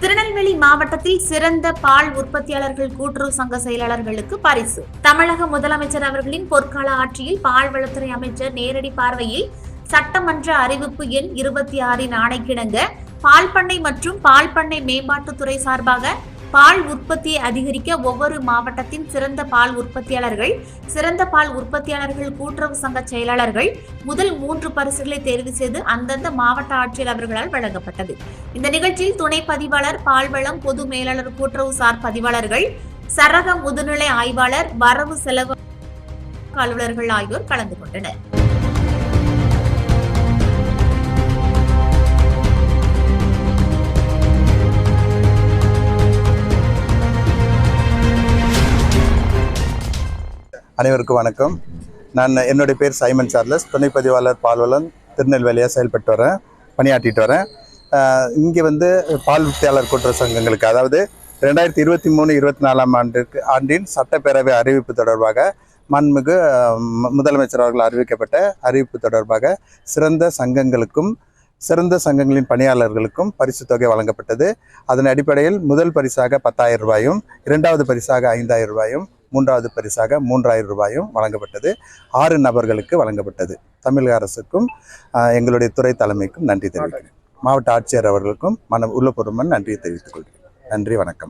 திருநெல்வேலி மாவட்டத்தில் சிறந்த பால் உற்பத்தியாளர்கள் கூட்டுறவு சங்க செயலாளர்களுக்கு பரிசு. தமிழக முதலமைச்சர் அவர்களின் பொற்கால ஆட்சியில் பால்வளத்துறை அமைச்சர் நேரடி பார்வையில் சட்டமன்ற அறிவிப்பு எண் 26 ஆணைக்கிணங்க பால் பண்ணை மற்றும் பால் பண்ணை மேம்பாட்டுத்துறை சார்பாக பால் உற்பத்தியை அதிகரிக்க ஒவ்வொரு மாவட்டத்தின் சிறந்த பால் உற்பத்தியாளர்கள், சிறந்த பால் உற்பத்தியாளர்கள் கூட்டுறவு சங்க செயலாளர்கள் முதல் 3 பரிசுகளை தேர்வு செய்து அந்தந்த மாவட்ட ஆட்சியர் அவர்களால் வழங்கப்பட்டது. இந்த நிகழ்ச்சியில் துணை பதிவாளர், பால்வளம் பொது மேலாளர், கூட்டுறவு சார் பதிவாளர்கள், சரக முதுநிலை ஆய்வாளர், வரவு செலவு அலுவலர்கள் ஆகியோர் கலந்து கொண்டனர். அனைவருக்கும் வணக்கம். என்னுடைய பேர் சைமன் சார்லஸ், துணை பதிவாளர் பால்வளம், திருநெல்வேலியாக செயல்பட்டு வரேன், பணியாற்றிட்டு வரேன். இங்கே பால் உற்பத்தியாளர் கூட்டுறவு சங்கங்களுக்கு, அதாவது 2023-24 ஆண்டின் சட்டப்பேரவை அறிவிப்பு தொடர்பாக மாண்புமிகு முதலமைச்சர் அவர்கள் அறிவிக்கப்பட்ட அறிவிப்பு தொடர்பாக சிறந்த சங்கங்களுக்கும் சிறந்த சங்கங்களின் பணியாளர்களுக்கும் பரிசு தொகை வழங்கப்பட்டது. அதன் அடிப்படையில் முதல் பரிசாக 10,000 ரூபாயும், இரண்டாவது பரிசாக 5,000 ரூபாயும், மூன்றாவது பரிசாக 3,000 ரூபாயும் வழங்கப்பட்டது. 6 நபர்களுக்கு வழங்கப்பட்டது. தமிழக அரசுக்கும் எங்களுடைய துறை தலைமைக்கும் நன்றி தெரிவிக்கிறேன். மாவட்ட ஆட்சியர் அவர்களுக்கும் உள்ளபூர்வமான நன்றியை தெரிவித்துக் கொள்கிறேன். நன்றி, வணக்கம்.